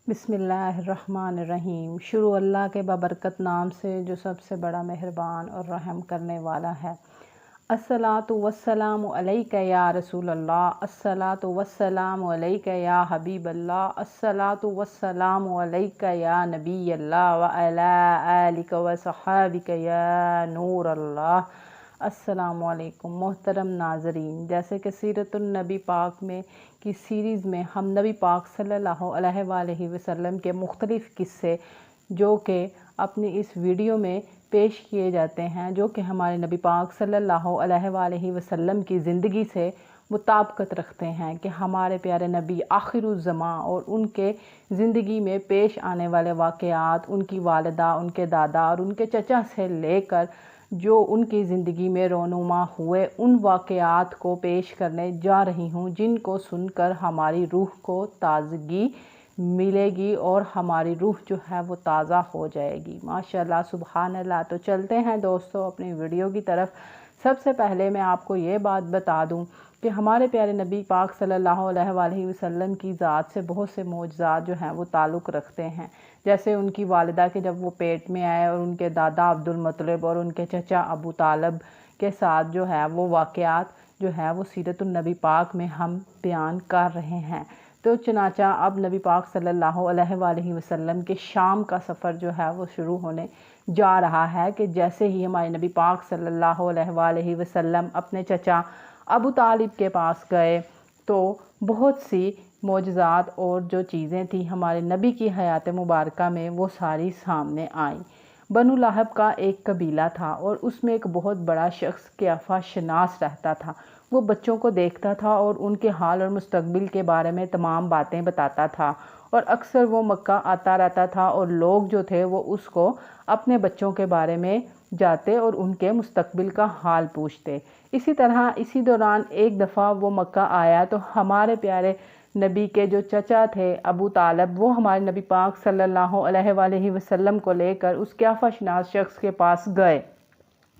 بسم اللہ الرحمن الرحیم۔ شروع اللہ کے بابرکت نام سے جو سب سے بڑا مہربان اور رحم کرنے والا ہے۔ الصلاۃ والسلام علیک یا رسول اللہ، الصلاۃ والسلام علیک یا حبیب اللہ، الصلاۃ والسلام علیک یا نبی اللہ وعلی آلک وصحابک یا نور اللہ۔ السلام علیکم محترم ناظرین، جیسے کہ سیرت النبی پاک میں کی سیریز میں ہم نبی پاک صلی اللہ علیہ وآلہ وسلم کے مختلف قصے جو کہ اپنی اس ویڈیو میں پیش کیے جاتے ہیں، جو کہ ہمارے نبی پاک صلی اللہ علیہ وآلہ وسلم کی زندگی سے مطابقت رکھتے ہیں کہ ہمارے پیارے نبی آخر الزماں اور ان کے زندگی میں پیش آنے والے واقعات، ان کی والدہ، ان کے دادا اور ان کے چچا سے لے کر جو ان کی زندگی میں رونما ہوئے ان واقعات کو پیش کرنے جا رہی ہوں، جن کو سن کر ہماری روح کو تازگی ملے گی اور ہماری روح جو ہے وہ تازہ ہو جائے گی۔ ماشاءاللہ سبحان اللہ۔ تو چلتے ہیں دوستو اپنی ویڈیو کی طرف۔ سب سے پہلے میں آپ کو یہ بات بتا دوں کہ ہمارے پیارے نبی پاک صلی اللہ علیہ وآلہ وسلم کی ذات سے بہت سے معجزات جو ہیں وہ تعلق رکھتے ہیں، جیسے ان کی والدہ کے جب وہ پیٹ میں آئے اور ان کے دادا عبد المطلب اور ان کے چچا ابو طالب کے ساتھ جو ہے وہ واقعات جو ہے وہ سیرت النبی پاک میں ہم بیان کر رہے ہیں۔ تو چنانچہ اب نبی پاک صلی اللہ علیہ وآلہ وسلم کے شام کا سفر جو ہے وہ شروع ہونے جا رہا ہے کہ جیسے ہی ہمارے نبی پاک صلی اللہ علیہ وآلہ وسلم اپنے چچا ابو طالب کے پاس گئے تو بہت سی معجزات اور جو چیزیں تھیں ہمارے نبی کی حیات مبارکہ میں وہ ساری سامنے آئیں۔ بنو لہب کا ایک قبیلہ تھا اور اس میں ایک بہت بڑا شخص قیافہ شناس رہتا تھا۔ وہ بچوں کو دیکھتا تھا اور ان کے حال اور مستقبل کے بارے میں تمام باتیں بتاتا تھا، اور اکثر وہ مکہ آتا رہتا تھا اور لوگ جو تھے وہ اس کو اپنے بچوں کے بارے میں جاتے اور ان کے مستقبل کا حال پوچھتے۔ اسی طرح اسی دوران ایک دفعہ وہ مکہ آیا تو ہمارے پیارے نبی کے جو چچا تھے ابو طالب، وہ ہمارے نبی پاک صلی اللہ علیہ وآلہ وسلم کو لے کر اس قیافہ شناس شخص کے پاس گئے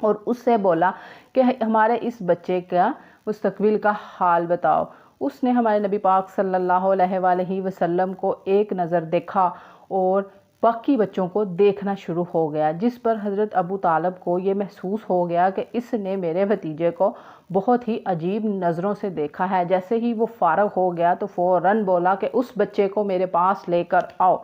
اور اس سے بولا کہ ہمارے اس بچے کا مستقبل کا حال بتاؤ۔ اس نے ہمارے نبی پاک صلی اللہ علیہ وآلہ وسلم کو ایک نظر دیکھا اور باقی بچوں کو دیکھنا شروع ہو گیا، جس پر حضرت ابو طالب کو یہ محسوس ہو گیا کہ اس نے میرے بھتیجے کو بہت ہی عجیب نظروں سے دیکھا ہے۔ جیسے ہی وہ فارغ ہو گیا تو فوراً بولا کہ اس بچے کو میرے پاس لے کر آؤ۔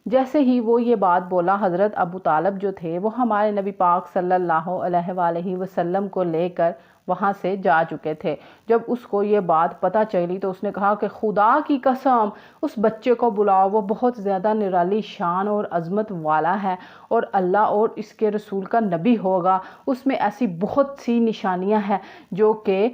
جیسے ہی وہ یہ بات بولا، حضرت ابو طالب جو تھے وہ ہمارے نبی پاک صلی اللہ علیہ وآلہ وسلم کو لے کر وہاں سے جا چکے تھے۔ جب اس کو یہ بات پتہ چلی تو اس نے کہا کہ خدا کی قسم اس بچے کو بلاؤ، وہ بہت زیادہ نرالی شان اور عظمت والا ہے اور اللہ اور اس کے رسول کا نبی ہوگا۔ اس میں ایسی بہت سی نشانیاں ہیں جو کہ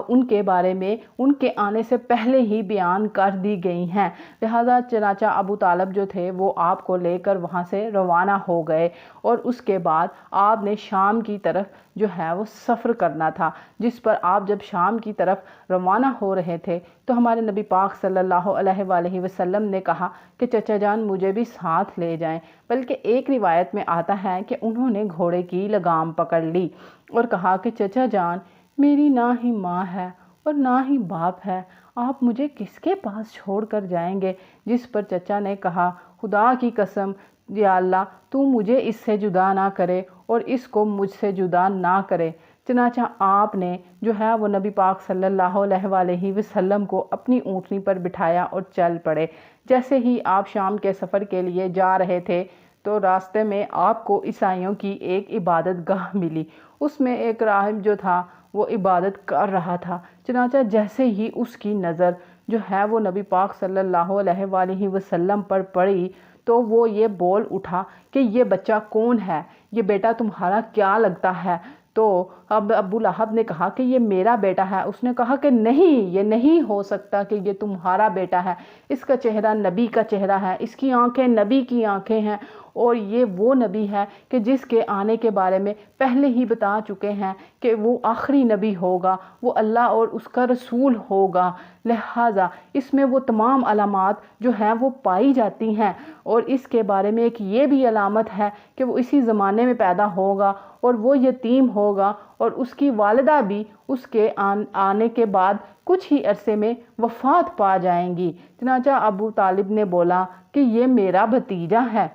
ان کے بارے میں ان کے آنے سے پہلے ہی بیان کر دی گئی ہیں۔ لہذا چنانچہ ابو طالب جو تھے وہ آپ کو لے کر وہاں سے روانہ ہو گئے اور اس کے بعد آپ نے شام کی طرف جو ہے وہ سفر کرنا تھا، جس پر آپ جب شام کی طرف روانہ ہو رہے تھے تو ہمارے نبی پاک صلی اللہ علیہ وآلہ وسلم نے کہا کہ چچا جان مجھے بھی ساتھ لے جائیں، بلکہ ایک روایت میں آتا ہے کہ انہوں نے گھوڑے کی لگام پکڑ لی اور کہا کہ چچا جان میری نہ ہی ماں ہے اور نہ ہی باپ ہے، آپ مجھے کس کے پاس چھوڑ کر جائیں گے؟ جس پر چچا نے کہا خدا کی قسم یا اللہ تو مجھے اس سے جدا نہ کرے اور اس کو مجھ سے جدا نہ کرے۔ چنانچہ آپ نے جو ہے وہ نبی پاک صلی اللہ علیہ وآلہ وسلم کو اپنی اونٹنی پر بٹھایا اور چل پڑے۔ جیسے ہی آپ شام کے سفر کے لیے جا رہے تھے تو راستے میں آپ کو عیسائیوں کی ایک عبادت گاہ ملی۔ اس میں ایک راہب جو تھا وہ عبادت کر رہا تھا۔ چنانچہ جیسے ہی اس کی نظر جو ہے وہ نبی پاک صلی اللہ علیہ وآلہ وسلم پر پڑی تو وہ یہ بول اٹھا کہ یہ بچہ کون ہے؟ یہ بیٹا تمہارا کیا لگتا ہے؟ تو اب ابو لہب نے کہا کہ یہ میرا بیٹا ہے۔ اس نے کہا کہ نہیں، یہ نہیں ہو سکتا کہ یہ تمہارا بیٹا ہے، اس کا چہرہ نبی کا چہرہ ہے، اس کی آنکھیں نبی کی آنکھیں ہیں اور یہ وہ نبی ہے کہ جس کے آنے کے بارے میں پہلے ہی بتا چکے ہیں کہ وہ آخری نبی ہوگا، وہ اللہ اور اس کا رسول ہوگا۔ لہٰذا اس میں وہ تمام علامات جو ہیں وہ پائی جاتی ہیں۔ اور اس کے بارے میں ایک یہ بھی علامت ہے کہ وہ اسی زمانے میں پیدا ہوگا اور وہ یتیم ہوگا اور اس کی والدہ بھی اس کے آنے کے بعد کچھ ہی عرصے میں وفات پا جائیں گی۔ چنانچہ ابو طالب نے بولا کہ یہ میرا بھتیجا ہے،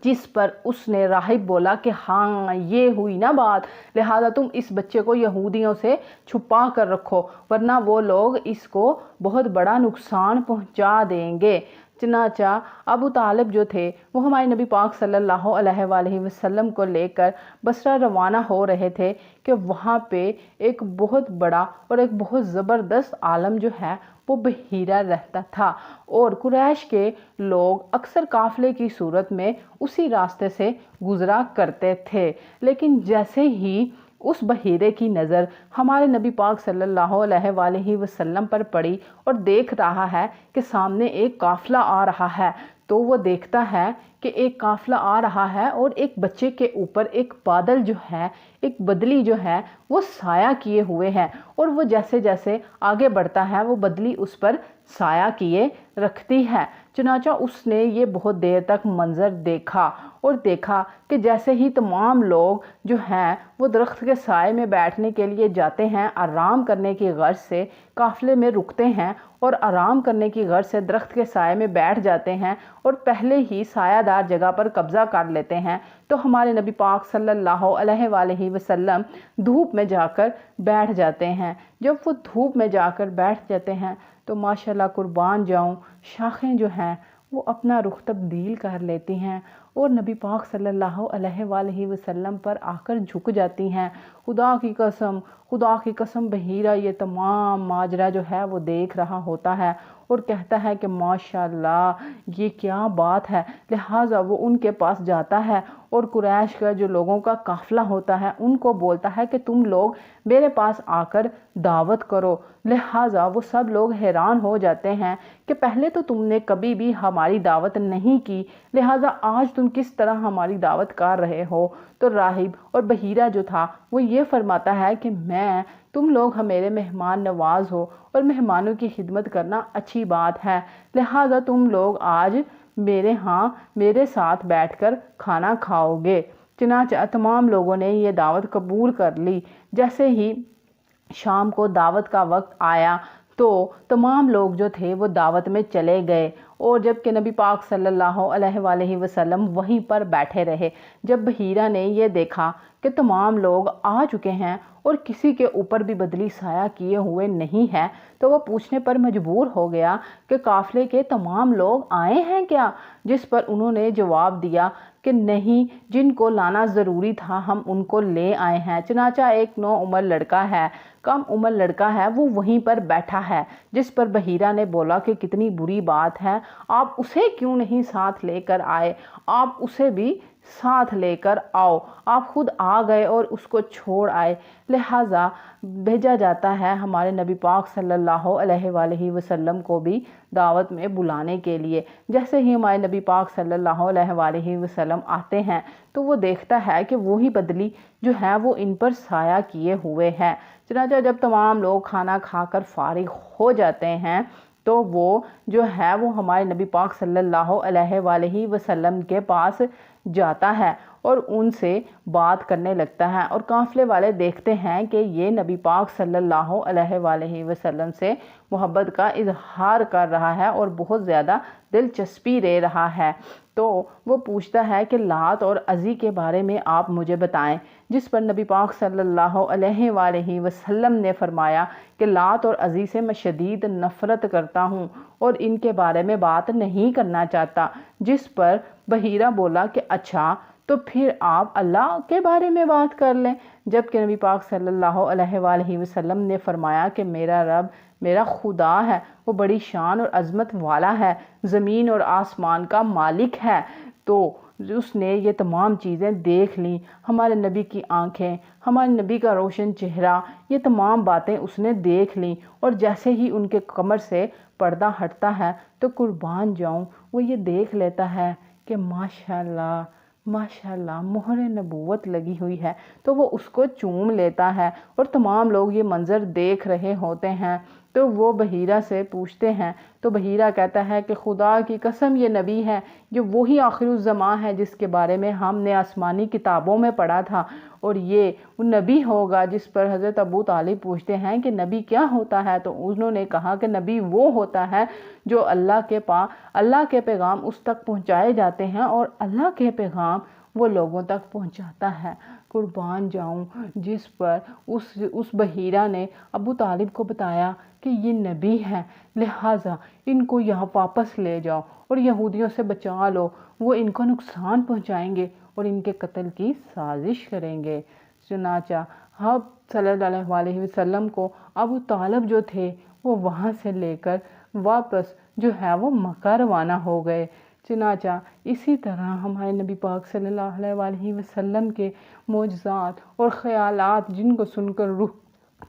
جس پر اس نے راہب بولا کہ ہاں یہ ہوئی نا بات، لہذا تم اس بچے کو یہودیوں سے چھپا کر رکھو ورنہ وہ لوگ اس کو بہت بڑا نقصان پہنچا دیں گے۔ چنانچہ ابو طالب جو تھے وہ ہمارے نبی پاک صلی اللہ علیہ وآلہ وسلم کو لے کر بصرہ روانہ ہو رہے تھے کہ وہاں پہ ایک بہت بڑا اور ایک بہت زبردست عالم جو ہے وہ بحیرہ رہتا تھا، اور قریش کے لوگ اکثر قافلے کی صورت میں اسی راستے سے گزرا کرتے تھے۔ لیکن جیسے ہی اس بحیرے کی نظر ہمارے نبی پاک صلی اللہ علیہ وآلہ وسلم پر پڑی اور دیکھ رہا ہے کہ سامنے ایک قافلہ آ رہا ہے، تو وہ دیکھتا ہے کہ ایک قافلہ آ رہا ہے اور ایک بچے کے اوپر ایک بادل جو ہے، ایک بدلی جو ہے وہ سایہ کیے ہوئے ہیں، اور وہ جیسے جیسے آگے بڑھتا ہے وہ بدلی اس پر سایہ کیے رکھتی ہے۔ چنانچہ اس نے یہ بہت دیر تک منظر دیکھا اور دیکھا کہ جیسے ہی تمام لوگ جو ہیں وہ درخت کے سائے میں بیٹھنے کے لیے جاتے ہیں، آرام کرنے کی غرض سے قافلے میں رکتے ہیں اور آرام کرنے کی غرض سے درخت کے سائے میں بیٹھ جاتے ہیں اور پہلے ہی سایہ دار جگہ پر قبضہ کر لیتے ہیں، تو ہمارے نبی پاک صلی اللہ علیہ وآلہ وسلم دھوپ میں جا کر بیٹھ جاتے ہیں۔ جب وہ دھوپ میں جا کر بیٹھ جاتے ہیں تو ماشاءاللہ قربان جاؤں شاخیں جو ہیں وہ اپنا رخ تبدیل کر لیتی ہیں اور نبی پاک صلی اللہ علیہ وآلہ وسلم پر آ کر جھک جاتی ہیں۔ خدا کی قسم بحیرہ یہ تمام ماجرا جو ہے وہ دیکھ رہا ہوتا ہے اور کہتا ہے کہ ماشاءاللہ یہ کیا بات ہے، لہٰذا وہ ان کے پاس جاتا ہے اور قریش کا جو لوگوں کا قافلہ ہوتا ہے ان کو بولتا ہے کہ تم لوگ میرے پاس آ کر دعوت کرو۔ لہٰذا وہ سب لوگ حیران ہو جاتے ہیں کہ پہلے تو تم نے کبھی بھی ہماری دعوت نہیں کی، لہٰذا آج تم کس طرح ہماری دعوت کر رہے ہو؟ تو راہب اور بحیرہ جو تھا وہ یہ فرماتا ہے کہ تم لوگ میرے مہمان نواز ہو اور مہمانوں کی خدمت کرنا اچھی بات ہے، لہٰذا تم لوگ آج میرے ہاں میرے ساتھ بیٹھ کر کھانا کھاؤ گے۔ چنانچہ تمام لوگوں نے یہ دعوت قبول کر لی۔ جیسے ہی شام کو دعوت کا وقت آیا تو تمام لوگ جو تھے وہ دعوت میں چلے گئے، اور جب کہ نبی پاک صلی اللہ علیہ وآلہ وسلم وہیں پر بیٹھے رہے۔ جب بحیرہ نے یہ دیکھا کہ تمام لوگ آ چکے ہیں اور کسی کے اوپر بھی بدلی سایہ کیے ہوئے نہیں ہے، تو وہ پوچھنے پر مجبور ہو گیا کہ قافلے کے تمام لوگ آئے ہیں کیا؟ جس پر انہوں نے جواب دیا کہ نہیں، جن کو لانا ضروری تھا ہم ان کو لے آئے ہیں۔ چنانچہ ایک نوعمر لڑکا ہے، کم عمر لڑکا ہے، وہ وہیں پر بیٹھا ہے، جس پر بحیرہ نے بولا کہ کتنی بری بات ہے، آپ اسے کیوں نہیں ساتھ لے کر آئے؟ آپ اسے بھی ساتھ لے کر آؤ۔ آپ خود آ گئے اور اس کو چھوڑ آئے۔ لہٰذا بھیجا جاتا ہے ہمارے نبی پاک صلی اللہ علیہ وآلہ وسلم کو بھی دعوت میں بلانے کے لیے۔ جیسے ہی ہمارے نبی پاک صلی اللہ علیہ وآلہ وسلم آتے ہیں تو وہ دیکھتا ہے کہ وہی بدلی جو ہے وہ ان پر سایہ کیے ہوئے ہے۔ چنانچہ جب تمام لوگ کھانا کھا کر فارغ ہو جاتے ہیں تو وہ جو ہے وہ ہمارے نبی پاک صلی اللہ علیہ وآلہ وسلم کے پاس جاتا ہے اور ان سے بات کرنے لگتا ہے، اور قافلے والے دیکھتے ہیں کہ یہ نبی پاک صلی اللہ علیہ وآلہ وسلم سے محبت کا اظہار کر رہا ہے اور بہت زیادہ دلچسپی لے رہا ہے۔ تو وہ پوچھتا ہے کہ لات اور عزی کے بارے میں آپ مجھے بتائیں، جس پر نبی پاک صلی اللہ علیہ وآلہ وسلم نے فرمایا کہ لات اور عزی سے میں شدید نفرت کرتا ہوں اور ان کے بارے میں بات نہیں کرنا چاہتا۔ جس پر بحیرہ بولا کہ اچھا تو پھر آپ اللہ کے بارے میں بات کر لیں، جبکہ نبی پاک صلی اللہ علیہ وآلہ وسلم نے فرمایا کہ میرا رب میرا خدا ہے، وہ بڑی شان اور عظمت والا ہے، زمین اور آسمان کا مالک ہے۔ تو اس نے یہ تمام چیزیں دیکھ لیں، ہمارے نبی کی آنکھیں، ہمارے نبی کا روشن چہرہ، یہ تمام باتیں اس نے دیکھ لیں، اور جیسے ہی ان کے کمر سے پردہ ہٹتا ہے تو قربان جاؤں وہ یہ دیکھ لیتا ہے کہ ماشاءاللہ ماشاءاللہ مہر نبوت لگی ہوئی ہے، تو وہ اس کو چوم لیتا ہے، اور تمام لوگ یہ منظر دیکھ رہے ہوتے ہیں تو وہ بحیرہ سے پوچھتے ہیں، تو بحیرہ کہتا ہے کہ خدا کی قسم یہ نبی ہے، جو وہی آخر الزماں ہے جس کے بارے میں ہم نے آسمانی کتابوں میں پڑھا تھا، اور یہ وہ نبی ہوگا جس پر حضرت ابو طالب پوچھتے ہیں کہ نبی کیا ہوتا ہے؟ تو انہوں نے کہا کہ نبی وہ ہوتا ہے جو اللہ کے پیغام اس تک پہنچائے جاتے ہیں اور اللہ کے پیغام وہ لوگوں تک پہنچاتا ہے۔ قربان جاؤں جس پر اس بحیرہ نے ابو طالب کو بتایا کہ یہ نبی ہے، لہٰذا ان کو یہاں واپس لے جاؤ اور یہودیوں سے بچا لو، وہ ان کو نقصان پہنچائیں گے اور ان کے قتل کی سازش کریں گے۔ چنانچہ آپ صلی اللہ علیہ وسلم کو ابو طالب جو تھے وہ وہاں سے لے کر واپس جو ہے وہ مکہ روانہ ہو گئے۔ چنانچہ اسی طرح ہمارے نبی پاک صلی اللہ علیہ وسلم کے معجزات اور خیالات جن کو سن کر روح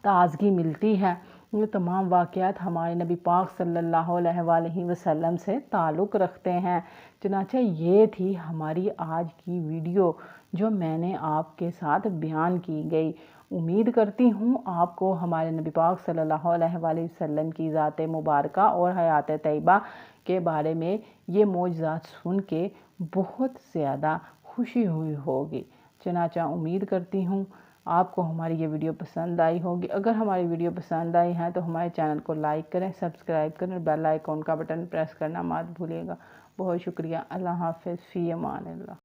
تازگی ملتی ہے، یہ تمام واقعات ہمارے نبی پاک صلی اللہ علیہ وسلم سے تعلق رکھتے ہیں۔ چنانچہ یہ تھی ہماری آج کی ویڈیو جو میں نے آپ کے ساتھ بیان کی گئی۔ امید کرتی ہوں آپ کو ہمارے نبی پاک صلی اللہ علیہ وسلم کی ذات مبارکہ اور حیات طیبہ کے بارے میں یہ معجزات سن کے بہت زیادہ خوشی ہوئی ہوگی۔ چنانچہ امید کرتی ہوں آپ کو ہماری یہ ویڈیو پسند آئی ہوگی۔ اگر ہماری ویڈیو پسند آئی ہے تو ہمارے چینل کو لائک کریں، سبسکرائب کریں اور بیل آئیکن کا بٹن پریس کرنا مت بھولیے گا۔ بہت شکریہ۔ اللہ حافظ، فی امان اللہ۔